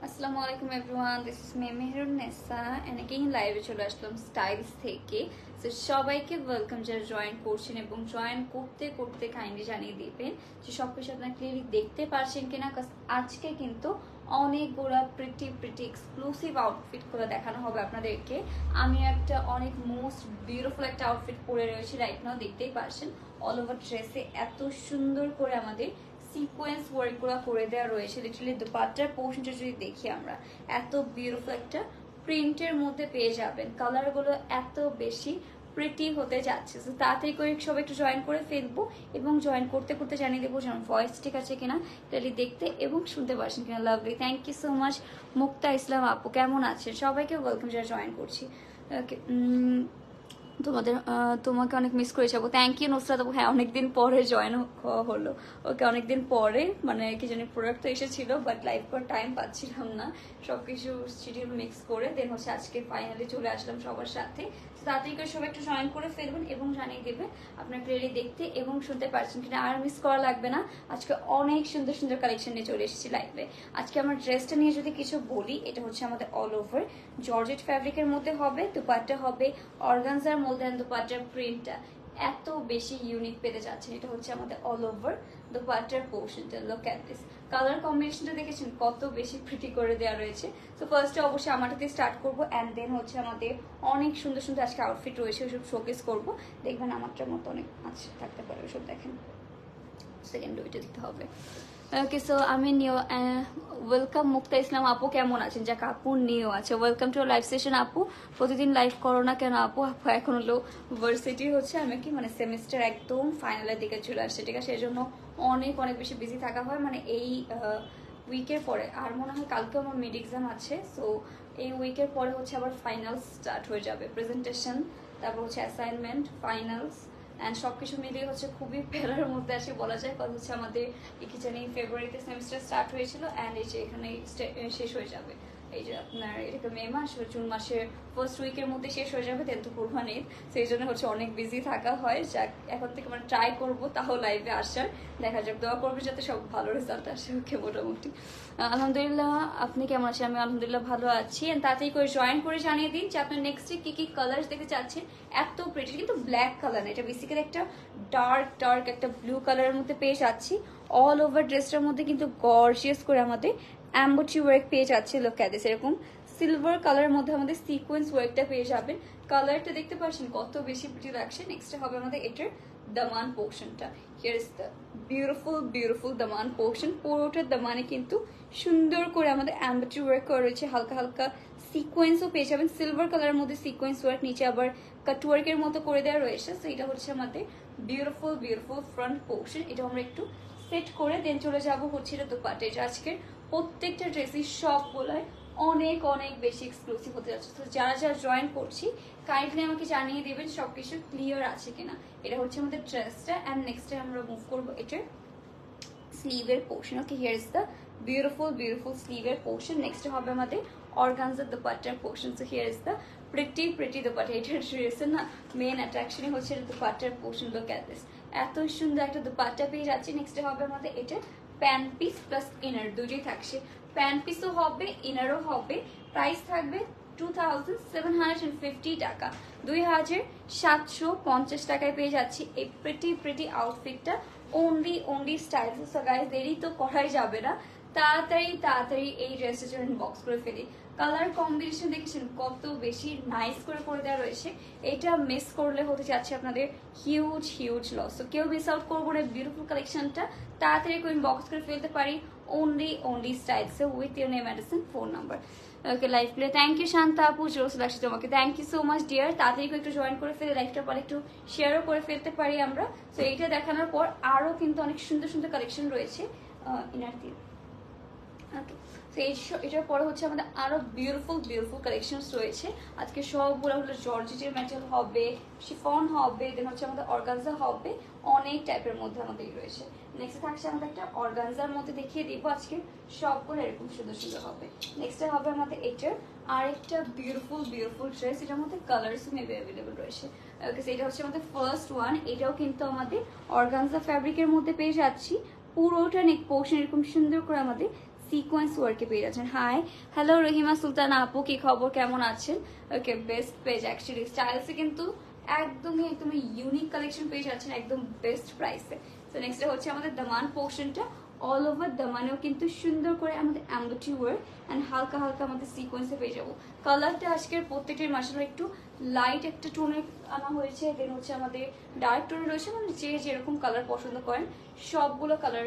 আসসালামু আলাইকুম everyone, this is me Meherunnesa and again লাইভে চলে আসলাম স্টাইলস থেকে। সো সবাইকে ওয়েলকাম যারা জয়েন করছেন এবং জয়েন করতে করতে কাইন্ডলি জানিয়ে দিবেন যে সবকিছু আপনারা ক্লিয়ারলি দেখতে পারছেন কিনা। আজকে কিন্তু অনেকগুলো প্রিটি এক্সক্লুসিভ আউটফিট করে দেখানো হবে আপনাদেরকে। আমি একটা অনেক মোস্ট বিউটিফুল একটা আউটফিট পরে রয়েছি রাইট নাও, দেখতেই পারছেন। অল ওভার ড্রেসে এত সুন্দর করে আমাদের সিকোয়েন্স ওয়ার্কগুলো করে দেওয়া রয়েছে। লিটারালি দুপাট্টার পোর্শনটা যদি দেখি আমরা, এত বিউটিফুল একটা প্রিন্টের মধ্যে পেয়ে যাবেন। কালারগুলো এত বেশি প্রিটি হতে যাচ্ছে। তো তাড়াতাড়ি করে সব একটু জয়েন করে ফেলবো এবং জয়েন করতে করতে জানিয়ে দেবো যে আমার ভয়েস ঠিক আছে কিনা, ক্লিয়ারলি দেখতে এবং শুনতে পারছেন কিনা। Lovely, thank you so much Mukta Islam আপু, কেমন আছেন? সবাইকে ওয়েলকাম যারা জয়েন করছি। ওকে, তোমাকে অনেক মিস করে যাবো। থ্যাংক ইউ নুসরাত আপু। হ্যাঁ, অনেকদিন পরে জয়েন হলো। ওকে, অনেকদিন পরে মানে কি জানি প্রোডাক্ট তো এসেছিল, বাট লাইভ করার টাইম পাচ্ছিলাম না, সবকিছু শিডিউল মিক্স করে দেন হচ্ছে আজকে ফাইনালি চলে আসলাম সবার সাথে। তাড়াতাড়ি করে সবাই একটু জয়েন করে ফেলবেন এবং জানিয়ে দেবেন আপনার ক্লিয়ারলি দেখতে এবং শুনতে পারছেন কিনা। আর মিস করা লাগবে না, আজকে অনেক সুন্দর সুন্দর কালেকশন নিয়ে চলে এসেছি লাইভে। আজকে আমার ড্রেসটা নিয়ে যদি কিছু বলি, এটা হচ্ছে আমাদের অল ওভার জর্জেট ফ্যাব্রিকের মধ্যে হবে, দুপাট্টা হবে অর্গানজার মধ্যে। দুপাট্টার প্রিন্টটা এত বেশি ইউনিক পেতে যাচ্ছে। এটা হচ্ছে আমাদের অল ওভার দুপাট্টার পোর্শনটা। লুক এট দিস, কালার কম্বিনেশনটা দেখেছেন কত বেশি প্রিটি করে দেওয়া রয়েছে। তো ফার্স্টে অবশ্যই আমারটাতে স্টার্ট করবো অ্যান্ড দেন হচ্ছে আমাদের অনেক সুন্দর সুন্দর আজকে আউটফিট রয়েছে, ওইসব শোকেস করবো। দেখবেন আমারটার মতো অনেক আছে থাকতে পারে, ওইসব দেখেন। সেকেন্ড ওইটা দিতে হবে। ওকে, সো আমি নিও ওয়েলকাম মুক্তা ইসলাম আপু, কেমন আছেন? যাক, আপু নিও আছে। ওয়েলকাম টু লাইভ সেশন আপু। প্রতিদিন লাইভ করো না কেন আপু? আপু এখন হলো ভার্সিটি হচ্ছে, আমি কি মানে সেমিস্টার একদম ফাইনালের দিকে চলে আসছে, ঠিক আছে? সেই জন্য অনেক অনেক বেশি বিজি থাকা হয় মানে এই উইকের পরে। আর মনে হয় কালকে আমার মিড এক্সাম আছে, সো এই উইকের পরে হচ্ছে আবার ফাইনালস স্টার্ট হয়ে যাবে, প্রেজেন্টেশন, তারপর হচ্ছে অ্যাসাইনমেন্ট, ফাইনালস অ্যান্ড সবকিছু মিলিয়ে হচ্ছে খুবই প্যারার মধ্যে আছে বলা যায়। কারণ হচ্ছে আমাদের কি জানি ফেব্রুয়ারিতে সেমিস্টার স্টার্ট হয়েছিল অ্যান্ড এই যে এখানে শেষ হয়ে যাবে। এই যে আপনার এটা মে মাস, জুন মাসের ফার্স্ট উইকের মধ্যে শেষ হয়ে যাবে, দেন তো কোরবানি ঈদ। সেই জন্য হচ্ছে অনেক বিজি থাকা হয়। যাক, এখন থেকে মানে ট্রাই করবো তাও লাইভে আসার, দেখা যাক, দোয়া করবে যাতে সব ভালো রেজাল্ট আসে। ওকে, মোটামুটি আলহামদুলিল্লাহ। আপনি কেমন আছেন? আমি আলহামদুলিল্লাহ ভালো আছি। তাড়াতাড়ি করে জয়েন করে জানিয়ে দিন যে আপনার নেক্সটে কি কি কালার দেখতে চাচ্ছেন। এত প্রিটি, কিন্তু ব্ল্যাক কালার না, এটা বেসিক্যালি একটা ডার্ক একটা ব্লু কালারের মধ্যে পেয়ে যাচ্ছি। অল ওভার ড্রেসটার মধ্যে কিন্তু গর্জিয়াস করে আমাদের অ্যাম্বোট্রি ওয়ার্ক পেয়ে যাচ্ছে। লোক ক্যাদিস এরকম সিলভার কালারের মধ্যে আমাদের সিকোয়েন্স ওয়ার্কটা পেয়ে যাবেন। কালারটা দেখতে পাচ্ছেন কত বেশি প্রিটি লাগছে। নেক্সট হবে আমাদের এটার দামান পোর্শনটা। Here is the beautiful Daman portion. পুরোটার দামানে কিন্তু সুন্দর করে আমাদের অ্যাম্বোট্রি ওয়ার্ক করা রয়েছে, হালকা হালকা সিকোয়েন্সও পেয়ে যাবেন। সিলভার কালারের মধ্যে সিকোয়েন্স ওয়ার্ক, নিচে আবার কাটওয়ার্কের মতো করে দেওয়া রয়েছে। তো এটা হচ্ছে আমাদের বিউটিফুল ফ্রন্ট পোর্শন। এটা আমরা একটু সেট করে দেন চলে যাবো হচ্ছে এটা দুপাট্টা। এটা আজকের প্রত্যেকটা ড্রেসই সবগুলোয় অনেক অনেক বেশি এক্সক্লুসিভ হতে যাচ্ছে। তো যারা যারা জয়েন করছি কাইন্ডলি আমাকে জানিয়ে দেবেন সবকিছু ক্লিয়ার আছে কিনা। এটা হচ্ছে আমাদের ড্রেসটা অ্যান্ড নেক্সটে আমরা মুভ করবো এটার স্লিভের portion. Okay, here is the beautiful স্লিভের পোর্শন। নেক্সট হবে আমাদের অর্গানজার দুপাট্টার portion. So here is the pretty dupatta. এটার ড্রেসের না মেন অ্যাট্রাকশনই হচ্ছে দুপাট্টার পোর্শন। লুক এট দিস, এত সুন্দর একটা দুপাট্টা পেয়ে যাচ্ছি। নেক্সট হবে আমাদের এটা প্যান্ট পিস প্লাস ইনার দুটোই থাকছে। প্যান্ট পিসও হবে, ইনারও হবে। প্রাইস থাকবে 2750 টাকা, 2750 টাকায় পেয়ে যাচ্ছি এই প্রিটি আউটফিটটা। only style. সো গাইস, দেরি তো করাই যাবে না, তাড়াতাড়ি এই ড্রেসের জন্য বক্স করে ফেলি। কালার কম্বিনেশন দেখেছেন কত বেশি নাইস করে দেওয়া রয়েছে। এটা মিস করলে হতে যাচ্ছে আপনাদের হিউজ লস। তো কেউ মিস আউট করবো না বিউটিফুল কালেকশনটা, তাড়াতাড়ি করে বক্স করে ফেলতে পারি। only style. So with your name, address, phone number. Okay, live play. Thank you Shanta আপু, জোস লাগছে তোমাকে। Thank you so much dear. তাড়াতাড়ি করে একটু জয়েন করে ফেলে লাইভটা পরে একটু শেয়ারও করে ফেলতে পারি আমরা। তো এইটা দেখানোর পর আরও কিন্তু অনেক সুন্দর কালেকশন রয়েছে ইনার দিয়ে। ওকে, তো এটার পরে হচ্ছে আমাদের আরো বিউটিফুল কালেকশনস রয়েছে। আজকে সবগুলো হলো জর্জেটের ম্যাটেরিয়াল হবে, শিফন হবে, দেন হচ্ছে আমাদের অর্গানজা হবে, অনেক টাইপের মধ্যে আমাদের রয়েছে। নেক্সট থাকছে আমাদের একটা অর্গানজার মধ্যে দেখিয়ে দিব আজকে, সবগুলো এরকম সুন্দর হবে। নেক্সট হবে আমাদের এটার আরেকটা বিউটিফুল ড্রেস, এটার মধ্যে কালারস মেবি অ্যাভেলেবল রয়েছে। ওকে, এটা হচ্ছে আমাদের ফার্স্ট ওয়ান। এটাও কিন্তু আমাদের অর্গানজা ফ্যাব্রিকের মধ্যে পেয়ে যাচ্ছি। পুরোটা নেক পোর্শন এরকম সুন্দর করে আমাদের সিকোয়েন্স ওয়ার্কে পেয়ে যাচ্ছেন। হাই, হ্যালো রহিমা সুলতানা আপু, কি খবর, কেমন আছেন? ওকে, বেস্ট পেজ অ্যাকচুয়ালি স্টাইলসে কিন্তু একদমই ইউনিক কালেকশন পেয়ে যাচ্ছেন একদম বেস্ট প্রাইসে। তো নেক্সট হচ্ছে আমাদের দামান পোর্শনটা, অল ওভার দামানেও কিন্তু সুন্দর করে আমাদের এমব্রয়ডারি ওয়ার্ক অ্যান্ড হালকা হালকা আমাদের সিকোয়েন্সে পেয়ে যাবো। কালারটা আজকের প্রত্যেকটির মাসাল্লাহ একটু লাইট একটা টোনে আনা হয়েছে, দেন হচ্ছে আমাদের ডার্ক টোনে রয়েছে, মানে যে যেরকম কালার পছন্দ করেন সবগুলো কালার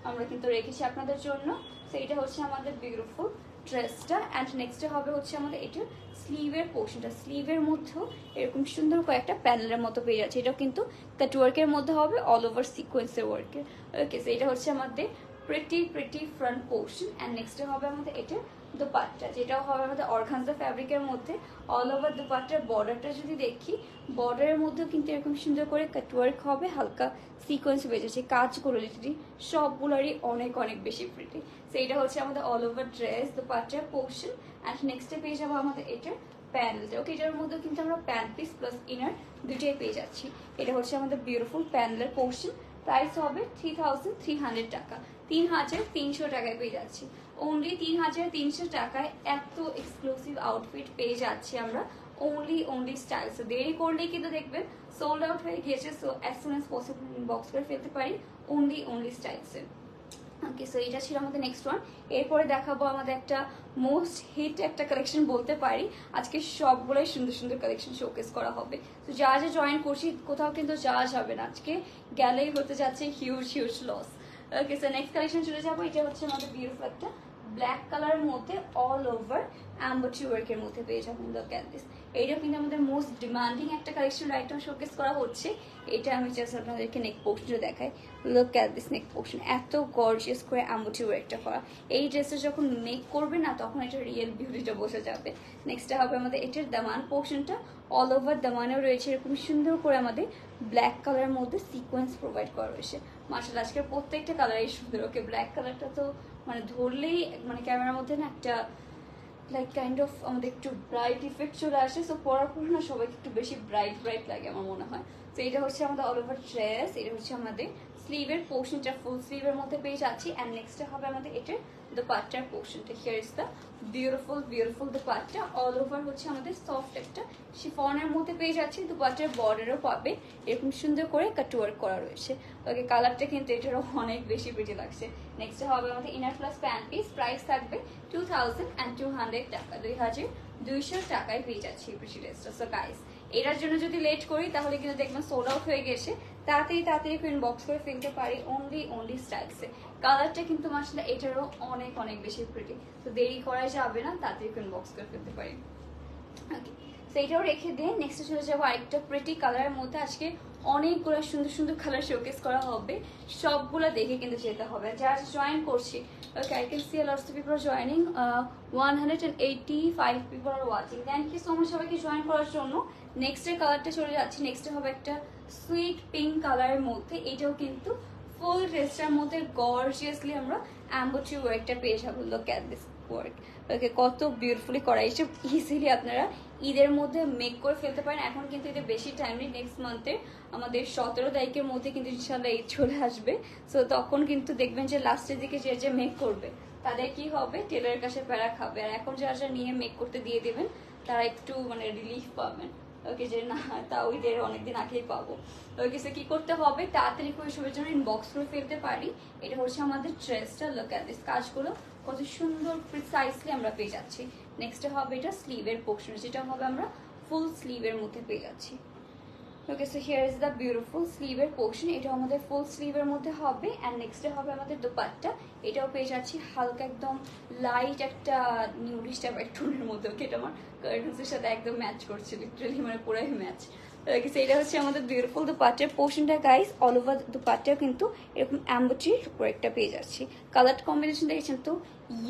আমরা কিন্তু রেখেছি আপনাদের জন্য। তো এটা হচ্ছে আমাদের বিউটিফুল ড্রেসটা। অ্যান্ড নেক্সটে হবে হচ্ছে আমাদের এটার স্লিভের পোর্শনটা, স্লিভের মধ্যেও এরকম সুন্দর কয়েকটা প্যানেলের মতো পেয়ে যাচ্ছে। এটাও কিন্তু কাট ওয়ার্কের মধ্যে হবে, অল ওভার সিকোয়েন্সের ওয়ার্কের। ওকে, সো এটা হচ্ছে আমাদের প্রিটি ফ্রন্ট পোর্শন। অ্যান্ড নেক্সটে হবে আমাদের এটার দুপাট্টা, যেটাও হবে আমাদের অর্গানজা ফ্যাব্রিকের মধ্যে। অল ওভার দুপাট্টার বর্ডারটা যদি দেখি, বর্ডারের মধ্যেও কিন্তু এরকম সুন্দর করে কাটওয়ার্ক হবে, হালকা সিকোয়েন্স বেজেছে, কাজগুলো লিটারি সবগুলোরই অনেক বেশি প্রিটি। সো এটা হচ্ছে আমাদের অল ওভার ড্রেস দুপাট্টার পোর্শন। অ্যান্ড নেক্সটে পেয়ে যাবো আমাদের এটার প্যানেলটা। ওকে, এটার মধ্যে কিন্তু আমরা প্যান্ট পিস প্লাস ইনার দুটোই পেয়ে যাচ্ছি। এটা হচ্ছে আমাদের বিউটিফুল প্যানেলের পোর্শন। প্রাইস হবে 3300 টাকা, 3300 টাকায় পেয়ে যাচ্ছি। অনলি 3300 টাকায় এত এক্সক্লুসিভ আউটফিট পেয়ে যাচ্ছি আমরা অনলি স্টাইলস। দেরি করলেই কিন্তু দেখবেন সোল্ড আউট হয়ে গিয়েছে। So as soon as possible box করে ফেলতে পারি অনলি স্টাইলসে। ওকে, সো এটা ছিল আমাদের নেক্সট ওয়ান। এরপরে দেখাবো আমাদের একটা মোস্ট হিট একটা কালেকশন বলতে পারি। আজকে সবগুলোই সুন্দর কালেকশন শোকেস করা হবে। তো যা জয়েন করছি কোথাও কিন্তু যাওয়া যাবে না, আজকে গেলেই হতে যাচ্ছে হিউজ লস। ওকে, সো নেক্সট কালেকশন চলে যাবো। এটা হচ্ছে আমাদের বিউটিফুল একটা ব্ল্যাক কালারের মধ্যে অল ওভার এমব্রয়ডারি ওয়ার্কের মধ্যে পেয়ে যাবেন। লুক এট দিস, এইটাও কিন্তু আমাদের মোস্ট ডিমান্ডিং একটা কালেকশন আইটেম শোকেস করা হচ্ছে। এটা আমি জাস্ট আপনাদেরকে নেক পোর্শনটা দেখাই। Look at this neck portion, এত গর্জিয়াস করে এমব্রয়ডারি ওয়ার্কটা করা। এই ড্রেসটা যখন মেক করবে না তখন এটা রিয়েল বিউটিটা বসে যাবে। নেক্সটটা হবে আমাদের এটার দামান পোর্শনটা, অল ওভার দামানেও রয়েছে এরকম সুন্দর করে আমাদের ব্ল্যাক কালারের মধ্যে সিকোয়েন্স প্রোভাইড করা রয়েছে। মাশাআল্লাহ, আজকের প্রত্যেকটা কালারই সুন্দর। ওকে, ব্ল্যাক কালারটা তো মানে ধরলেই মানে ক্যামেরার মধ্যে না একটা লাইক কাইন্ড অফ আমাদের একটু ব্রাইট ইফেক্ট চলে আসে। সো পরার পর না সবাইকে একটু বেশি ব্রাইট লাগে আমার মনে হয়। তো এটা হচ্ছে আমাদের অল ওভার ড্রেস। এটা হচ্ছে আমাদের স্লিভের পোর্শনটা, ফুল স্লিভের মধ্যে পেয়ে যাচ্ছি। অ্যান্ড নেক্সট হবে আমাদের এটার দুপাট্টার পোর্শনটা। Here is the beautiful dupatta. All over হচ্ছে আমাদের সফট একটা শিফনের মধ্যে পেয়ে যাচ্ছি। দুপাট্টার বর্ডারও পাবে এরকম সুন্দর করে কাটওয়ার্ক করা রয়েছে। ওকে, কালারটা কিন্তু এটারও অনেক বেশি প্রিটি লাগছে। নেক্সট হবে আমাদের inner plus pant piece. Price থাকবে 2200 টাকা, 2200 টাকায় পেয়ে যাচ্ছি এই প্রিটি ড্রেসটা। সো গাইস, এটার জন্য যদি লেট করি তাহলে কিন্তু দেখবেন সোল্ড আউট হয়ে গেছে। তাড়াতাড়ি ইনবক্স করে ফেলতে পারি অনলি স্টাইলসে। কালারটা কিন্তু মাশাআল্লাহ এটারও অনেক বেশি প্রিটি। তো দেরি করা যাবে না, তাড়াতাড়ি ইনবক্স করে ফেলতে পারি। ওকে, তো এটাও রেখে দিয়ে নেক্সটে চলে যাবো আরেকটা প্রিটি কালারের মধ্যে। আজকে অনেকগুলো সুন্দর কালার শোকেস করা হবে, সবগুলো দেখে কিন্তু যেতে হবে। যারা জয়েন করছি, okay, I can see lots of people are joining, 185 people are watching. Thank you so much সবাইকে জয়েন করার জন্য। নেক্সটের কালারটা চলে যাচ্ছি। নেক্সটে হবে একটা সুইট পিঙ্ক কালারের মধ্যে। এটাও কিন্তু ফুল ড্রেসটার মধ্যে গর্জিয়াসলি আমরা এমব্রয়ডারি ওয়ার্কটা পেয়ে যাবো। Look at this work. Okay, কত বিউটিফুলি করা। এইসব ইজিলি আপনারা ঈদের মধ্যে মেক করে ফেলতে পারেন। এখন কিন্তু ঈদের বেশি টাইম নেই, নেক্সট মান্থে আমাদের 17 তারিখের মধ্যে কিন্তু ইনশাল্লাহ ঈদ চলে আসবে। সো তখন কিন্তু দেখবেন যে লাস্টের দিকে যে মেক করবে তাদের কি হবে, টেলারের কাছে প্যারা খাবে। আর এখন যারা নিয়ে মেক করতে দিয়ে দেবেন তারা একটু মানে রিলিফ পাবেন। ওকে, যে না তাও ঈদের অনেকদিন আগেই পাবো। ওকে, সে কি করতে হবে, তাড়াতাড়ি করে সবের জন্য ইনবক্স করে ফেলতে পারি। এটা হচ্ছে আমাদের ড্রেসটা। লুক এট দিস, কাজগুলো কত সুন্দর প্রিসাইসলি আমরা পেয়ে যাচ্ছি। নেক্সটে হবে এটা স্লিভের পোর্শন, যেটা হবে আমরা ফুল স্লিভের মধ্যে পেয়ে যাচ্ছি। Okay, so here is the beautiful স্লিভের পোর্শন। এটা আমাদের ফুল স্লিভের মধ্যে হবে। অ্যান্ড নেক্সটে হবে আমাদের দুপাট্টা। এটাও পেয়ে যাচ্ছি হালকা একদম লাইট একটা নিউডিশ টাইপ এক টোনের মধ্যে। ওকে, এটা আমার কার্টুন্সের সাথে একদম ম্যাচ করছে, লিটারালি মানে পুরাই ম্যাচ। ওকে, সো এটা হচ্ছে আমাদের বিউটিফুল দুপাট্টার পোর্শনটা গাইস। অল ওভার দুপাট্টাও কিন্তু এরকম এমব্রয়ডারি ওয়ার্কটা পেয়ে যাচ্ছি। কালার কম্বিনেশন দেখেছেন তো,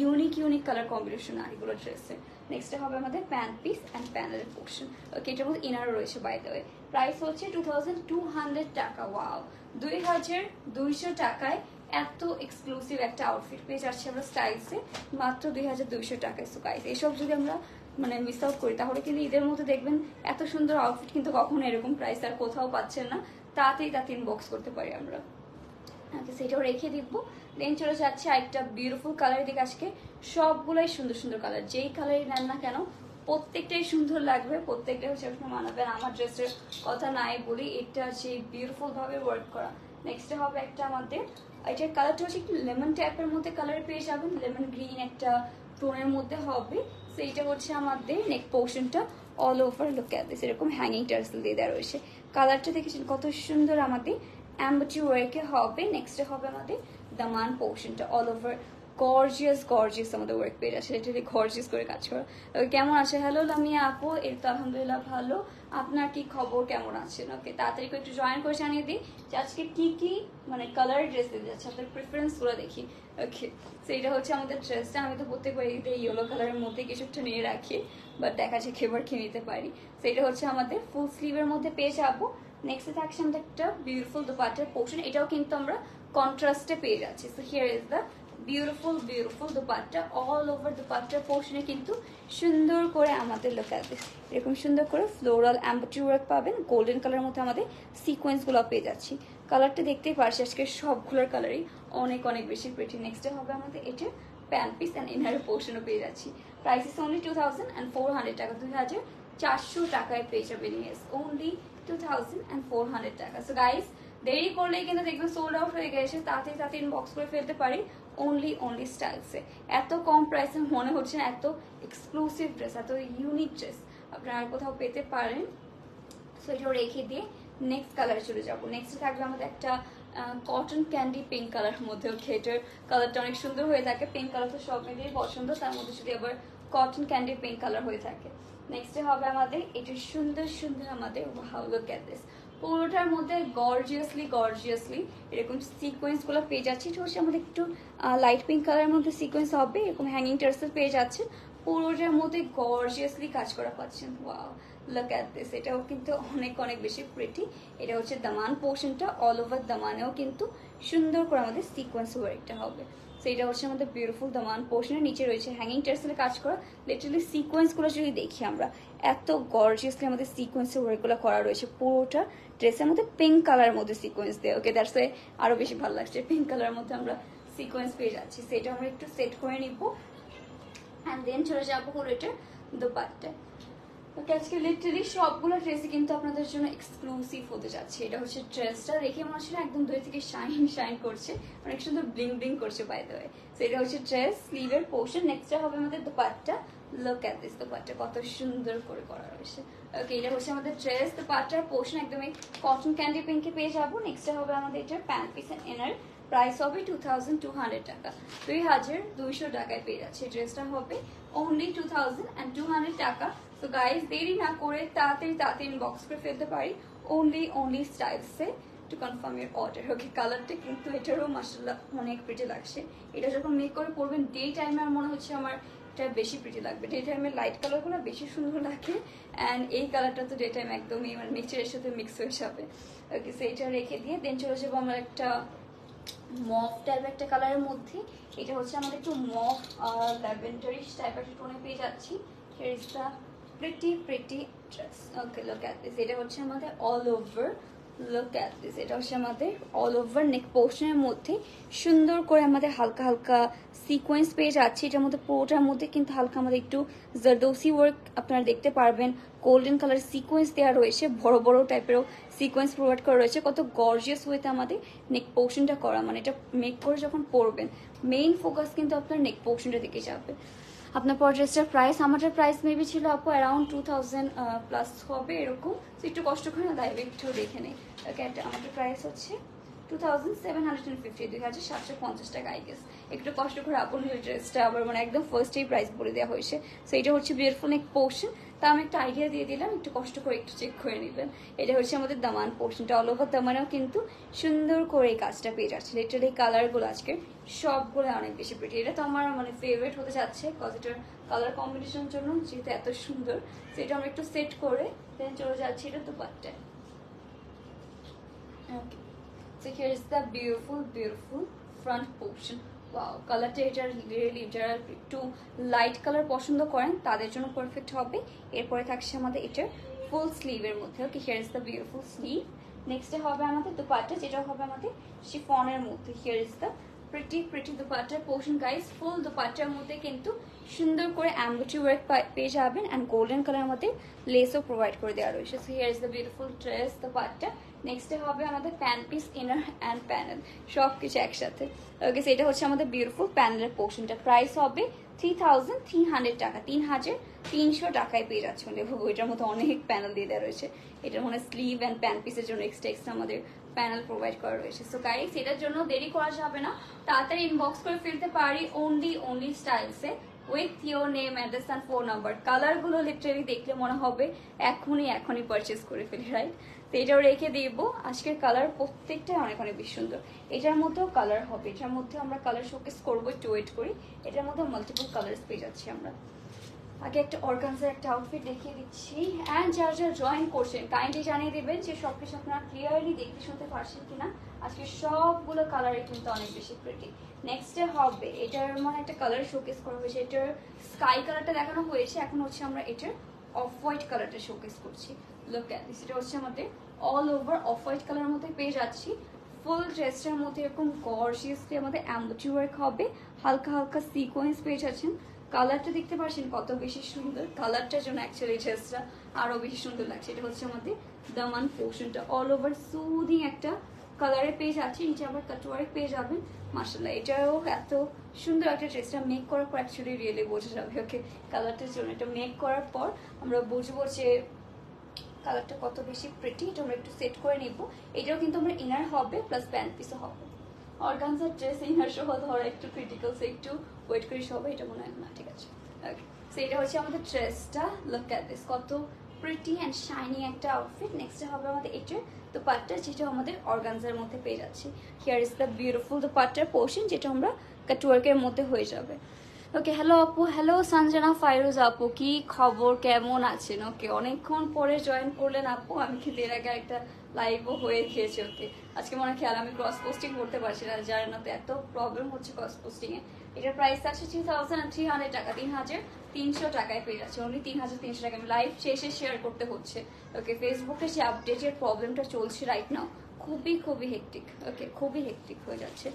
ইউনিক কালার কম্বিনেশন আর এগুলো ড্রেসে। নেক্সটে হবে আমাদের প্যান্ট পিস অ্যান্ড প্যানেলের পোর্শন। ওকে, এটার মধ্যে ইনারও রয়েছে বাই দ্য ওয়ে। প্রাইস হচ্ছে 2200 টাকা। ওয়াও, 2200 টাকায় এত এক্সক্লুসিভ একটা আউটফিট পেয়ে যাচ্ছি আমরা স্টাইলসে মাত্র 2200 টাকায়। সো গাইস, এসব যদি আমরা মানে মিস আউট করি তাহলে কিন্তু ঈদের মধ্যে দেখবেন এত সুন্দর আউটফিট কিন্তু কখনো এরকম প্রাইস আর কোথাও পাচ্ছেন না। তাড়াতাড়ি ইনবক্স করতে পারি আমরা। ওকে, সেটাও রেখে দিব। দেন চলে যাচ্ছে আরেকটা বিউটিফুল কালারের দিকে। আজকে সবগুলোই সুন্দর সুন্দর কালার, যেই কালারই নেন না কেন প্রত্যেকটাই সুন্দর লাগবে, প্রত্যেকটা হচ্ছে আপনি মানাবেন। আমার ড্রেসের কথা নাই বলি, এটা হচ্ছে বিউটিফুল ভাবে ওয়ার্ক করা। নেক্সট হবে একটা আমাদের, এটার কালারটা হচ্ছে একটু লেমন টাইপের মধ্যে কালার পেয়ে যাবেন, লেমন গ্রিন একটা টোনের মধ্যে হবে। সেইটা হচ্ছে আমাদের নেক পোর্শনটা all over look at this, এরকম হ্যাঙ্গিং টার্সেল দিয়ে দেওয়া রয়েছে। কালারটা দেখেছেন কত সুন্দর আমাদের অ্যাম্বটি ওয়ার্কে হবে। নেক্সট হবে আমাদের দামান পোর্শনটা অল ওভার গর্জিয়াস আমাদের ওয়ার্ক পেজ আছে, লিটারালি গর্জিয়াস করে কাজ করা। কেমন আছে? হ্যালো লামিয়া আপু, এর তো আলহামদুলিল্লাহ ভালো। আপনার কি খবর, কেমন আছেন? ওকে, তাড়াতাড়ি করে একটু জয়েন করে জানিয়ে দিই যে আজকে কি মানে কালার ড্রেস দিতে যাচ্ছে, আপনার প্রিফারেন্সগুলো দেখি। ওকে, সেইটা হচ্ছে আমাদের ড্রেসটা। আমি তো প্রত্যেকবার এই ইয়েলো কালারের মধ্যে কিছু একটা নিয়ে রাখি, বাট দেখা যায় খেবার খেয়ে নিতে পারি। সেইটা হচ্ছে আমাদের ফুল স্লিভের মধ্যে পেয়ে যাবো। নেক্সট থাকছে আমাদের একটা বিউটিফুল দুপাট্টার পোর্শন, এটাও কিন্তু আমরা কন্ট্রাস্টে পেয়ে যাচ্ছি। So here is the beautiful dupatta, all over দুপাট্টার পোর্শনে কিন্তু সুন্দর করে আমাদের লুক অ্যাট দিস, এরকম সুন্দর করে ফ্লোরাল এমব্রয়ডারি ওয়ার্ক পাবেন। গোল্ডেন কালারের মধ্যে আমাদের সিকোয়েন্সগুলো পেয়ে যাচ্ছি। কালারটা দেখতেই পারছি আজকে সবগুলোর কালারই অনেক অনেক বেশি প্রিটি। নেক্সট হবে আমাদের এটা প্যান্ট পিস অ্যান্ড ইনারের পোর্শনও পেয়ে যাচ্ছি। প্রাইস ইস অনলি 2400 টাকা, 2400 টাকায় পেয়ে যাবেন। ইয়েস, অনলি 2400 টাকা। সো গাইস, দেরি করলেই কিন্তু দেখবেন সোল্ড আউট হয়ে গেছে, তাড়াতাড়ি ইনবক্স করে ফেলতে পারি। অনলি স্টাইলসে এত কম প্রাইসে মনে হচ্ছে না, এত এক্সক্লুসিভ ড্রেস, এত ইউনিক ড্রেস আপনারা আর কোথাও পেতে পারেন। সো এটাও রেখে দিয়ে নেক্সট কালারে চলে যাবো। নেক্সট থাকবে আমাদের একটা কটন ক্যান্ডি পিঙ্ক কালার মধ্যে। ওকে, এটার কালারটা অনেক সুন্দর হয়ে থাকে। পিঙ্ক কালার তো সব মেয়েদেরই পছন্দ, তার মধ্যে যদি আবার কটন ক্যান্ডি পিঙ্ক কালার হয়ে থাকে। নেক্সটে হবে আমাদের এটা সুন্দর আমাদের লুক অ্যাট দিস, পুরোটার মধ্যে গর্জিয়াসলি এরকম সিকোয়েন্স গুলো পেয়ে যাচ্ছে। এটা হচ্ছে আমাদের একটু লাইট পিঙ্ক কালারের মধ্যে সিকোয়েন্স হবে, এরকম হ্যাঙ্গিং টার্সেল পেয়ে যাচ্ছে। পুরোটার মধ্যে গর্জিয়াসলি কাজ করা পাচ্ছেন। ওয়াও, লুক অ্যাট দিস, এটাও কিন্তু অনেক বেশি প্রিটি। এটা হচ্ছে দামান পোর্শনটা, অল ওভার দামানেও কিন্তু সুন্দর করে আমাদের সিকোয়েন্স ওয়ার্কটা হবে। সো এটা হচ্ছে আমাদের বিউটিফুল দামান পোর্শনের নিচে রয়েছে হ্যাঙ্গিং টার্সেলে কাজ করা। লিটারালি সিকোয়েন্সগুলো যদি দেখি আমরা, এত গর্জিয়াসলি আমাদের সিকোয়েন্সের ওয়ার্কগুলো করা রয়েছে। পুরোটা ড্রেসের মধ্যে পিঙ্ক কালারের মধ্যে সিকোয়েন্স দেয়। ওকে, দ্যাটস ওয়াই আরো বেশি ভালো লাগছে, পিঙ্ক কালারের মধ্যে আমরা সিকোয়েন্স পেয়ে যাচ্ছি। সেটা আমরা একটু সেট করে নিব অ্যান্ড দেন চলে যাবো হলো এটার দোপাট্টা। ওকে, আজকে লিটারালি সবগুলো ড্রেসই কিন্তু আপনাদের জন্য এক্সক্লুসিভ হতে যাচ্ছে। এটা হচ্ছে ড্রেসটা, দেখে মনে হচ্ছে একদম দূর থেকে শাইন করছে, অনেক সুন্দর ব্লিং করছে বাই দ্য ওয়ে। সো এটা হচ্ছে ড্রেস স্লিভের পোর্শন। নেক্সটটা হবে আমাদের dupatta. Look at this, dupatta কত সুন্দর করে করা রয়েছে। ওকে, এটা হচ্ছে আমাদের ড্রেস, দোপাট্টার পোর্শন একদমই কটন ক্যান্ডি পিঙ্কে পেয়ে যাবো। নেক্সটটা হবে আমাদের এটার pant piece and inner, price হবে 2200 টাকা, 2200 টাকায় পেয়ে যাচ্ছে। ড্রেসটা হবে অনলি 2200 টাকা। সো গাইজ, দেরি না করে তাড়াতাড়ি ইনবক্স করে ফেলতে পারি অনলি স্টাইলসে to confirm your order. Okay, কালারটা কিন্তু এটারও মাশাআল্লাহ অনেক প্রিটি লাগছে। এটা যখন মেক করে পরবেন ডে টাইমে আর মনে হচ্ছে আমার এটা বেশি প্রিটি লাগবে। ডে টাইমে লাইট কালারগুলো বেশি সুন্দর লাগে, অ্যান্ড এই কালারটা তো ডে টাইমে একদমই মানে নেচারের সাথে মিক্স হয়ে যাবে। ওকে, সো এটা রেখে দিয়ে দেন চলে যাবো আমরা একটা মফ টাইপের একটা কালারের মধ্যে। এটা হচ্ছে আমাদের একটু মফ ল্যাভেন্ডারিশ টাইপের একটা টোনে পেয়ে যাচ্ছি। Here is the pretty dress. Okay, look at this, এটা হচ্ছে আমাদের all over, look at this, এটা হচ্ছে আমাদের অল ওভার নেক পোর্শনের মধ্যে সুন্দর করে আমাদের হালকা সিকোয়েন্স পেয়ে যাচ্ছে। এটার মধ্যে পুরোটার মধ্যে কিন্তু হালকা আমাদের একটু জারদৌসি ওয়ার্ক আপনারা দেখতে পারবেন। গোল্ডেন কালার সিকোয়েন্স দেওয়া রয়েছে, বড় টাইপেরও সিকোয়েন্স প্রোভাইড করা রয়েছে। কত গর্জিয়াস ওয়েতে আমাদের নেক পোর্শনটা করা, মানে এটা মেক করে যখন পরবেন মেইন ফোকাস কিন্তু আপনার নেক পোর্শনটা দিকে যাবে। আপনার পর ড্রেসটার প্রাইস, আমাদের প্রাইস মেবি ছিল আপু অ্যারাউন্ড 2000 প্লাস হবে এরকম। তো একটু কষ্ট করে না দাইবে, একটু দেখে নেই। ওকে, আমাদের প্রাইস হচ্ছে 2750, 2750 টাকা আই গেস। একটু কষ্ট করে আপন ড্রেসটা আবার মানে একদম ফার্স্টেই প্রাইস বলে দেওয়া হয়েছে। সো এটা হচ্ছে বিউটিফুল নেক পোর্শন, তা আমি একটা আইডিয়া দিয়ে দিলাম, একটু কষ্ট করে একটু চেক করে নেবেন। এটা হচ্ছে আমাদের দামান পোর্শনটা, অল ওভার দামানেও কিন্তু সুন্দর করে এই কাজটা পেয়ে যাচ্ছে। লিটারালি কালারগুলো আজকে সবগুলো অনেক বেশি প্রিটি। এটা তো আমার মানে ফেভারিট হতে যাচ্ছে, কজ এটার কালার কম্বিনেশনের জন্য যেহেতু এত সুন্দর। তো এটা আমরা একটু সেট করে দেন চলে যাচ্ছি এটা দুপাট্টায়। ওকে, so here is the beautiful front portion. Wow, কালারটা এটার রিয়েলি, যারা একটু লাইট কালার পছন্দ করেন তাদের জন্য পারফেক্ট হবে। এরপরে থাকছে আমাদের এটার ফুল স্লিভের মধ্যে। ওকে, here is the beautiful sleeve. নেক্সটে হবে আমাদের দুপাট্টা, যেটা হবে আমাদের শিফনের মধ্যে। হিয়ার ইজ দ্য প্রিটি দুপাট্টার পোর্শন গাইস। ফুল দুপাট্টার মধ্যে কিন্তু সুন্দর করে এমব্রয়ডারি ওয়ার্ক পেয়ে যাবেন অ্যান্ড গোল্ডেন কালার মধ্যে লেসও প্রোভাইড করে দেওয়া রয়েছে। So here is the beautiful dress dupatta. নেক্সটে হবে আমাদের pan piece, inner and panel সব কিছু একসাথে। ওকে, সেটা হচ্ছে আমাদের বিউটিফুল প্যানেলের পোর্শনটা। প্রাইস হবে 3300 টাকা, 3300 টাকায় পেয়ে যাচ্ছে। মানে ওইটার মধ্যে অনেক প্যানেল দিয়ে দেওয়া রয়েছে। এটার মনে স্লিভ অ্যান্ড প্যান পিসের জন্য এক্সট্রা আমাদের প্যানেল প্রোভাইড করা রয়েছে। সো গাইস, এটার জন্য দেরি করা যাবে না, তাড়াতাড়ি ইনবক্স করে ফেলতে পারি only স্টাইলসে with your name, address and phone number. কালারগুলো লিটারালি দেখলে মনে হবে এখনই পারচেস করে ফেলি, রাইট? তো এটাও রেখে দিব। আজকের কালার প্রত্যেকটাই অনেক বেশি সুন্দর। এটার মধ্যেও কালার হবে, এটার মধ্যে আমরা কালার শোকেস করবো, একটু ওয়েট করি। এটার মধ্যে মাল্টিপল কালার্স পেয়ে যাচ্ছি আমরা। আগে একটা অর্গানজার একটা আউটফিট দেখিয়ে দিচ্ছি। অ্যান্ড যারা জয়েন করছেন কাইন্ডলি জানিয়ে দেবেন যে সবকিছু আপনারা ক্লিয়ারলি দেখতে শুনতে পারছেন কিনা। আজকে সবগুলো কালারই কিন্তু অনেক বেশি প্রিটি। নেক্সটে হবে এটার মানে একটা কালার শোকেস করা হয়েছে। এটার স্কাই কালারটা দেখানো হয়েছে, এখন হচ্ছে আমরা এটার অফ হোয়াইট কালারটা শোকেস করছি। লুক অ্যাট দিস, এটা হচ্ছে আমাদের অল ওভার অফ হোয়াইট কালারের মধ্যে পেয়ে যাচ্ছি। ফুল ড্রেসটার মধ্যে এরকম গর্জিয়াসলি আমাদের এমব্রয়ডারি ওয়ার্ক হবে, হালকা হালকা সিকোয়েন্স পেয়ে যাচ্ছেন। কালারটা দেখতে পাচ্ছেন কত বেশি সুন্দর। কালারটার জন্য অ্যাকচুয়ালি ড্রেসটা আরো বেশি সুন্দর লাগছে। এটা হচ্ছে আমাদের দামান পোর্শনটা, অল ওভার সুদিং একটা কালারে পেয়ে যাচ্ছে। নিচে আবার কাটওয়ার্ক পেয়ে যাবেন। মাশাআল্লাহ, এটাও এত সুন্দর একটা ড্রেসটা মেক করার পর অ্যাকচুয়ালি রিয়েলি বোঝা যাবে। ওকে, কালারটার জন্য এটা মেক করার পর আমরা বুঝবো যে কালারটা কত বেশি প্রিটি। এটা আমরা একটু সেট করে নিব। এটাও কিন্তু আমরা ইনার হবে প্লাস প্যান্ট পিসও হবে। অর্গানজার ড্রেস ইনার সহ ধরা একটু ক্রিটিক্যাল, সো একটু ওয়েট করি সবাই। এটা মনে হয় না, ঠিক আছে। ওকে, সো এটা হচ্ছে আমাদের ড্রেসটা। লুক অ্যাট দিস, কত প্রিটি অ্যান্ড শাইনি একটা আউটফিট। নেক্সটে হবে আমাদের এটার দুপাট্টা, যেটা আমাদের অর্গানজার মধ্যে পেয়ে যাচ্ছি। হিয়ার ইজ দ্য বিউটিফুল দুপাট্টার পোর্শন, যেটা আমরা কাটওয়ার্কের মধ্যে হয়ে যাবে। ওকে, হ্যালো আপু, হ্যালো সঞ্জনা ফাইরুজ আপু, কি খবর, কেমন আছেন? ওকে, অনেকক্ষণ পরে জয়েন করলেন আপু। আমি কিন্তু এর আগে একটা লাইভও হয়ে গিয়েছে। ওকে, আজকে মনে খেয়াল আমি ক্রস পোস্টিং করতে পারছি না, যার না তো এত প্রবলেম হচ্ছে ক্রস পোস্টিং এ। এটার প্রাইস আছে 3300 টাকা, 3300 টাকায় পেয়ে যাচ্ছে। অনলি 3300 টাকা। আমি লাইভ শেষে শেয়ার করতে হচ্ছে। ওকে, ফেসবুকে যে আপডেটের প্রবলেমটা চলছে রাইট নাও, খুবই হেকটিক। ওকে, খুবই হেকটিক হয়ে যাচ্ছে।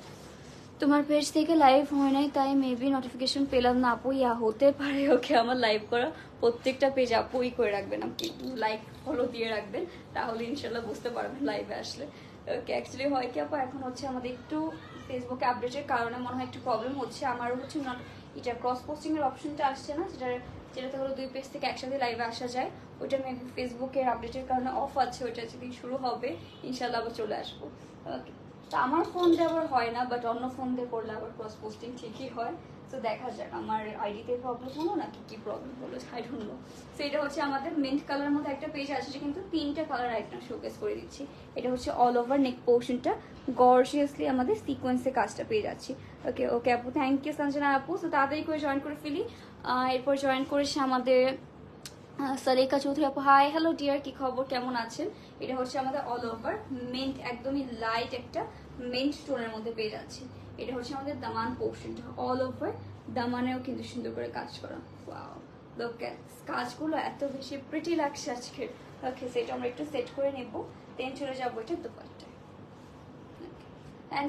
তোমার পেজ থেকে লাইভ হয় নাই, তাই মেবি নোটিফিকেশন পেলাম না আপু। ইয়া হতে পারে। ওকে, আমার লাইভ করা প্রত্যেকটা পেজ আপুই করে রাখবেন, আপনি লাইক ফলো দিয়ে রাখবেন, তাহলে ইনশাল্লাহ বুঝতে পারবেন লাইভে আসলে। ওকে, অ্যাকচুয়ালি হয় কি আপু, এখন হচ্ছে আমাদের একটু ফেসবুকে আপডেটের কারণে মনে হয় একটু প্রবলেম হচ্ছে। আমারও হচ্ছে নট এটা ক্রস পোস্টিং এর অপশনটা আসছে না, যেটাতে হলো দুই পেজ থেকে একসাথে লাইভে আসা যায়। ওইটা মেবি ফেসবুকের আপডেটের কারণে অফ আছে। ওইটা যেদিন শুরু হবে ইনশাল্লাহ আবার চলে আসবো। ওকে, তো আমার ফোন দিয়ে আবার হয় না, বাট অন্য ফোন দিয়ে করলে আবার ক্রস পোস্টিং ঠিকই হয়। তো দেখা যাক আমার আইডিতে প্রবলেম হলো নাকি কি প্রবলেম হলো, আই ডোন্ট নো। সো এটা হচ্ছে আমাদের মিন্ট কালারের মধ্যে একটা পেজ আছে, কিন্তু 3টা কালার আইটেম শোকেস করে দিচ্ছি। এটা হচ্ছে অল ওভার নেক পোর্শনটা গর্জিয়াসলি আমাদের সিকোয়েন্সের কাজটা পেয়ে যাচ্ছি। ওকে ওকে আপু, থ্যাংক ইউ সঞ্জনা আপু। তো তাড়াতাড়ি করে জয়েন করে ফেলি। এরপর জয়েন করেছে আমাদের সালেকা চৌধুরী আপু। হাই, হ্যালো ডিয়ার, কি খবর, কেমন আছেন? এটা হচ্ছে আমাদের অল ওভার মিন্ট, একদমই লাইট একটা মিন্ট টোনের মধ্যে পেয়ে যাচ্ছে। এটা হচ্ছে আমাদের দামান পোর্শনটা, অল ওভার দামানেও কিন্তু সুন্দর করে কাজ করা। ওয়াও, লুক এট কাজগুলো এত বেশি প্রিটি লাগছে আজকে। ওকে, সেটা আমরা একটু সেট করে নেব, দেন চলে যাবো এটা দুপাট্টায়।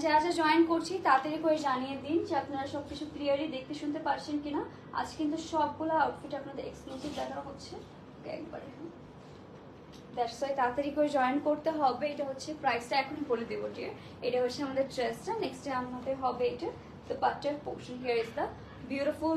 যারা জয়েন করছি তাড়াতাড়ি করে জানিয়ে দিন যে আপনারা সবকিছু ক্লিয়ারলি দেখতে শুনতে পারছেন কিনা। আজ কিন্তু সবগুলো আউটফিট আপনাদের এক্সক্লুসিভ দেখানো হচ্ছে একবারে। দ্যাটস ওয়াই তাড়াতাড়ি করে জয়েন করতে হবে। এটা হচ্ছে প্রাইসটা এখনই বলে দেবো ডিয়ার। এটা হচ্ছে আমাদের ড্রেসটা। নেক্সট আমাদের হবে এটা দুপাট্টার portion. Here is the beautiful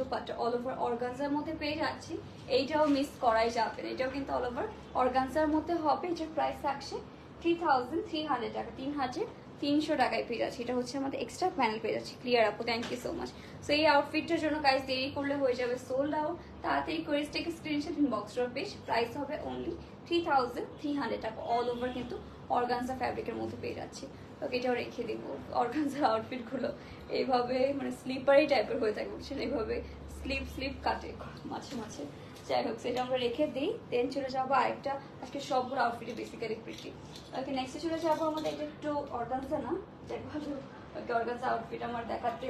dupatta, all over অর্গানজার মধ্যে পেয়ে যাচ্ছি। এইটাও মিস করাই যাবে না, এটাও কিন্তু অল ওভার অর্গানজার মধ্যে হবে। এটার প্রাইস থাকছে 3300 টাকা, 3300 টাকায় পেয়ে যাচ্ছে। এটা হচ্ছে আমাদের এক্সট্রা প্যানেল পেয়ে যাচ্ছে। ক্লিয়ার আপু, thank you so much. So এই আউটফিটটার জন্য গাইস দেরি করলে হয়ে যাবে সোল্ড আউট। তাড়াতাড়ি করে take screenshot, inbox drop page. Price হবে অনলি 3300 টাকা। অল ওভার কিন্তু অর্গানজা ফ্যাব্রিকের মধ্যে পেয়ে যাচ্ছে। ওকে, এটাও রেখে দিব। অর্গানজা আউটফিটগুলো এইভাবে মানে স্লিপারি টাইপের হয়ে থাকে, বুঝছেন, এইভাবে স্লিপ কাটে মাঝে মাঝে। যাই হোক, সেটা আমরা রেখে দিই। দেন চলে যাবো আরেকটা, আজকে সবগুলো আউটফিটে বেসিক্যালি প্রিটি। ওকে, নেক্সটে চলে যাবো আমাদের এটা একটু অর্গানজা না, ভালো। ওকে, অর্গানজা আউটফিট আমার দেখাতে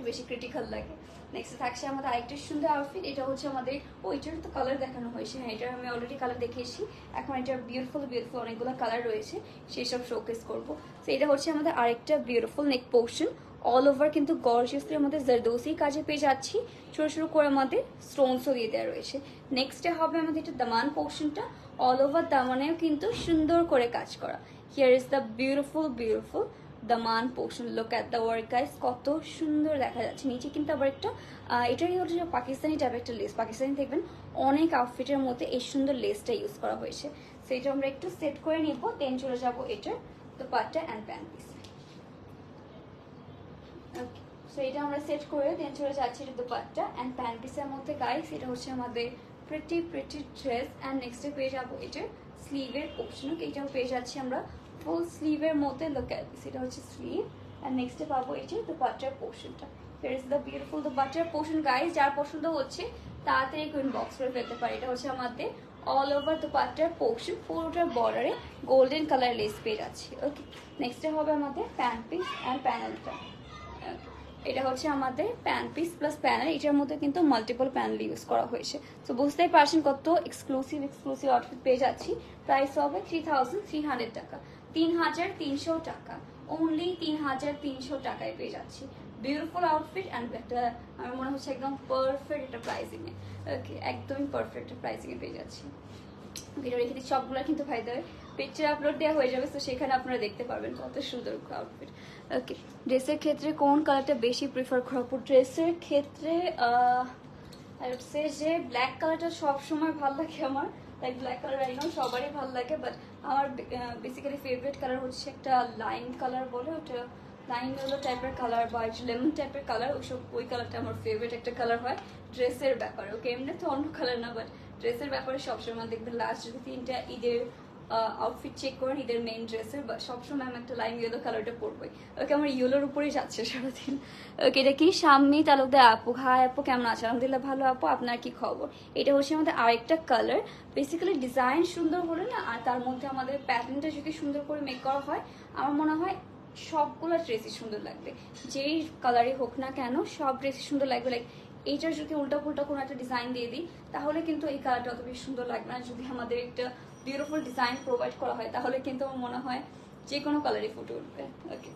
একটু বেশি ক্রিটিক্যাল লাগে। নেক্সট থাকছে আমাদের আরেকটা সুন্দর আউটফিট, এটা হচ্ছে আমাদের এটার তো কালার দেখানো হয়েছে, হ্যাঁ এটার আমি অলরেডি কালার দেখিয়েছি, এখন এটার বিউটিফুল অনেকগুলো কালার রয়েছে, সেই সব শোকেস করবো। তো এটা হচ্ছে আমাদের আরেকটা বিউটিফুল নেক পোর্শন, অল ওভার কিন্তু গর্জিয়াসলি আমাদের জারদোসি কাজে পেয়ে যাচ্ছি, ছোট ছোট করে আমাদের স্টোনসও দিয়ে দেওয়া রয়েছে। নেক্সটে হবে আমাদের এটা দামান পোর্শনটা, অল ওভার দামানেও কিন্তু সুন্দর করে কাজ করা। Here is the beautiful Daman portion, look at the work guys, কত সুন্দর দেখা যাচ্ছে। নিচে কিন্তু আবার একটা এটাই হচ্ছে পাকিস্তানি টাইপের একটা লেস, পাকিস্তানি দেখবেন অনেক আউটফিটের মধ্যে এই সুন্দর লেসটা ইউজ করা হয়েছে। সো এটা আমরা একটু সেট করে নিব, দেন চলে যাবো এটার dupatta and pant piece. Okay, so এটা আমরা সেট করে দেন চলে যাচ্ছি এটা দোপাট্টা অ্যান্ড প্যান্ট পিসের মধ্যে গাইস। এটা হচ্ছে আমাদের প্রিটি ড্রেস অ্যান্ড নেক্সটে পেয়ে যাবো এটার স্লিভের পোর্শন। ওকে, এটাও পেয়ে যাচ্ছি আমরা ফুল স্লিভের মধ্যে, লুক অ্যাট দিস, এটা হচ্ছে স্লিভ অ্যান্ড নেক্সটে পাবো এটার দোপাট্টার পোর্শনটা। হিয়ার ইজ দ্য বিউটিফুল দোপাট্টার পোর্শন গাইস, যার পছন্দ হচ্ছে তাড়াতাড়ি ইনবক্স করে ফেলতে পারে। এটা হচ্ছে আমাদের অল ওভার দোপাট্টার পোর্শন, পুরোটার বর্ডারে গোল্ডেন কালার লেস পেয়ে যাচ্ছি। ওকে, নেক্সটে হবে আমাদের প্যান্ট পিস অ্যান্ড প্যানেলটা। এটা হচ্ছে আমাদের প্যান্ট পিস প্লাস প্যানেল, এটার মধ্যে কিন্তু মাল্টিপল প্যানেল ইউজ করা হয়েছে। তো বুঝতেই পারছেন কত এক্সক্লুসিভ আউটফিট পেয়ে যাচ্ছি। প্রাইস হবে 3300 টাকা, 3300 টাকা, অনলি 3300 টাকায় পেয়ে যাচ্ছি বিউটিফুল আউটফিট অ্যান্ড একটা আমার মনে হচ্ছে একদম পারফেক্ট একটা প্রাইসিং এ। ওকে, একদমই পারফেক্ট প্রাইসিং এ পেয়ে যাচ্ছি। ভিডিও রেখে দিচ্ছি, সবগুলো কিন্তু ভাই দেবে পিকচার আপলোড দেওয়া হয়ে যাবে, তো সেখানে আপনারা দেখতে পারবেন কত সুন্দর আউটফিট। ওকে, ড্রেসের ক্ষেত্রে কোন কালারটা বেশি প্রিফার করবো? ড্রেসের ক্ষেত্রে আই উড সে যে ব্ল্যাক কালারটা সবসময় ভালো লাগে আমার, like black colour I know সবারই ভালো লাগে, বাট আমার বেসিক্যালি ফেভারিট কালার হচ্ছে একটা লাইম কালার বলে, ওটা লাইম ইয়েলো টাইপের কালার বা লেমন টাইপের কালার, ওই কালারটা আমার ফেভারিট একটা কালার হয় ড্রেসের ব্যাপারে। ওকে, এমনি তো অন্য কালার না, বাট ড্রেসের ব্যাপারে সবসময় দেখবেন লাস্ট যদি 3টা ঈদের আউটফিট চেক করেন ঈদের মেইন ড্রেসের, বা সবসময় আমি একটা লাইম ইয়েলো কালারটা পরবোই। ওকে, আমার ইয়েলোর উপরেই যাচ্ছে সারাদিন। ওকে, এটা কি শাম্মী তালুকদার আপু, হাই আপু কেমন আছে? আলহামদুলিল্লাহ ভালো আপু, আপনার কি খবর? এটা হচ্ছে আমাদের আরেকটা কালার, বেসিক্যালি ডিজাইন সুন্দর হলে না, আর তার মধ্যে আমাদের প্যাটার্নটা যদি সুন্দর করে মেক করা হয়, আমার মনে হয় সবগুলো ড্রেসই সুন্দর লাগবে, যেই কালারই হোক না কেন সব ড্রেসই সুন্দর লাগবে। লাইক এইটার যদি উল্টা পুল্টা কোনো একটা ডিজাইন দিয়ে দিই তাহলে কিন্তু এই কালারটা অত বেশি সুন্দর লাগবে না। যদি আমাদের একটা বিউটিফুল ডিজাইন প্রোভাইড করা হয় তাহলে কিন্তু আমার মনে হয় যে কোনো কালারই ফুটে উঠবে। ওকে,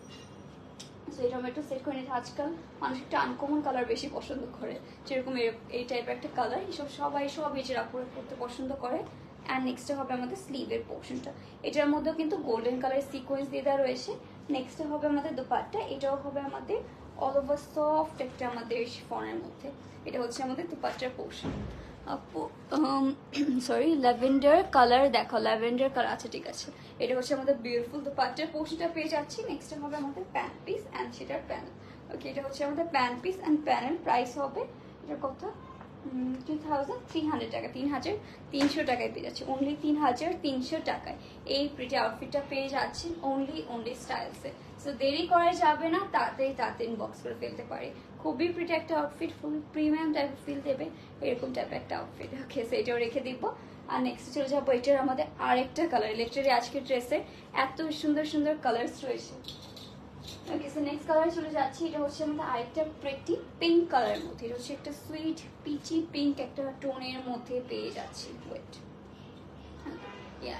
সো এটা আমি একটু সেট করে নিচ্ছি। আজকাল মানুষ একটা আনকমন কালার বেশি পছন্দ করে, যেরকম এই টাইপের একটা কালার, এইসব সবাই সব এজের আপুরা পরতে পছন্দ করে। অ্যান্ড নেক্সটে হবে আমাদের স্লিভের পোর্শনটা, এটার মধ্যেও কিন্তু গোল্ডেন কালারের সিকোয়েন্স দিয়ে দেওয়া রয়েছে। নেক্সটে হবে আমাদের দোপাট্টা, এটাও হবে আমাদের অল ওভার সফট একটা আমাদের শিফনের মধ্যে, এটা হচ্ছে আমাদের দোপাট্টার পোর্শন। আপু সরি ল্যাভেন্ডার কালার দেখো, ল্যাভেন্ডার কালার, আচ্ছা ঠিক আছে। এটা হচ্ছে আমাদের বিউটিফুল দোপাট্টার পোর্শনটা পেয়ে যাচ্ছি। নেক্সট হবে আমাদের প্যান্ট পিস অ্যান্ড সেটার প্যানেল। ওকে, এটা হচ্ছে আমাদের pant piece and panel, price হবে এটার কত 2300 টাকা, 3300 টাকায় পেয়ে যাচ্ছে, অনলি 3300 টাকায় এই প্রিটি আউটফিটটা পেয়ে যাচ্ছেন অনলি স্টাইলসে। সো দেরি করা যাবে না, তাড়াতাড়ি ইনবক্স করে ফেলতে পারে। খুবই প্রিটি একটা আউটফিট, ফুল প্রিমিয়াম টাইপের ফিল দেবে এরকম টাইপের একটা আউটফিট। ওকে, সো এটাও রেখে দিব। আর নেক্সট চলে যাবো এটার আমাদের আরেকটা কালার, লিটারালি আজকের ড্রেসে এত সুন্দর কালার্স রয়েছে। ওকে, সো নেক্সট কালার চলে যাচ্ছি, এটা হচ্ছে আমাদের আরেকটা প্রিটি পিঙ্ক কালারের মধ্যে, এটা হচ্ছে একটা সুইট পিচি পিঙ্ক একটা টোনের মধ্যে পেয়ে যাচ্ছি। ওয়েট,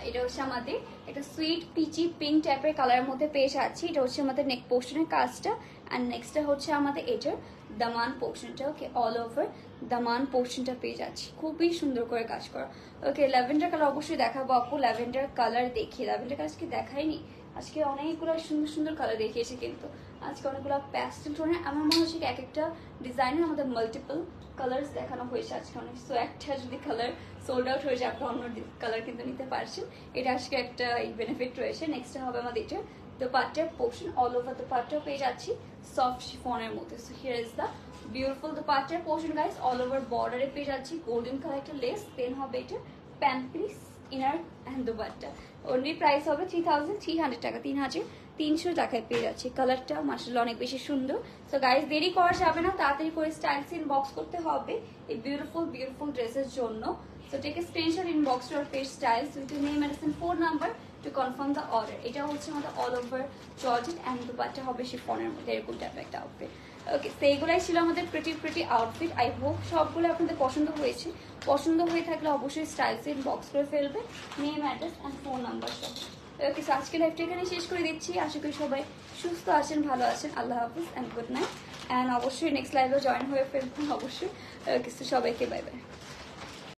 এটা হচ্ছে আমাদের একটা সুইট পিচি পিঙ্ক টাইপের কালারের মধ্যে পেয়ে যাচ্ছি। এটা হচ্ছে আমাদের নেক পোর্শনের কাজটা। অ্যান্ড নেক্সটটা হচ্ছে আমাদের এটার দামান পোর্শনটা। ওকে, অল ওভার দামান পোর্শনটা পেয়ে যাচ্ছি, খুবই সুন্দর করে কাজ করা। ওকে, ল্যাভেন্ডার কালার অবশ্যই দেখাবো আপু, ল্যাভেন্ডার কালার দেখি, ল্যাভেন্ডার কালার আজকে দেখাইনি, আজকে অনেকগুলো সুন্দর কালার দেখিয়েছে, কিন্তু আজকে অনেকগুলো প্যাস্টেল টোনের, আমার মনে হচ্ছে এক একটা ডিজাইনের আমাদের মাল্টিপল কালার্স দেখানো হয়েছে আজকে অনেক। সো একটা যদি কালার সোল্ড আউট হয়ে যায় আপনি অন্য কালার কিন্তু নিতে পারছেন, এটা আজকে একটা বেনিফিট রয়েছে। নেক্সট হবে আমাদের এটা দোপাট্টার পোর্শন, অল ওভার দোপাট্টা পেয়ে যাচ্ছি সফট শিফনের মধ্যে। So here is the beautiful দোপাট্টার পোর্শন গাইস, অল ওভার বর্ডারে পেয়ে যাচ্ছি গোল্ডেন কালার একটা লেস, দেন হবে এটা pant piece inner and dupatta. Only price হবে 3300 টাকা, 3300 টাকায় পেয়ে যাচ্ছি। কালারটা মাশাআল্লাহ অনেক বেশি সুন্দর। সো গাইস দেরি করা যাবে না, তাড়াতাড়ি করে স্টাইলস ইনবক্স করতে হবে এই বিউটিফুল ড্রেসের জন্য। So take a screenshot inbox to our page Styles with your name and phone number to confirm the order. এটা হচ্ছে আমাদের all over georgette and dupatta হবে শিফনের মধ্যে, এরকম টাইপের একটা আউটফিট। ওকে, তো এইগুলাই ছিল আমাদের প্রিটি আউটফিট। আই হোপ সবগুলো আপনাদের পছন্দ হয়েছে। পছন্দ হয়ে থাকলে অবশ্যই স্টাইলসে ইনবক্স করে ফেলবে, name, address and phone number সব। ওকে, সো আজকে লাইভটা এখানে শেষ করে দিচ্ছি। আশা করি সবাই সুস্থ আছেন, ভালো আছেন। আল্লাহ হাফিজ অ্যান্ড গুড নাইট। অ্যান্ড অবশ্যই নেক্সট লাইভে জয়েন হয়ে ফেলবেন অবশ্যই। ওকে, সো সবাইকে বাই বাই।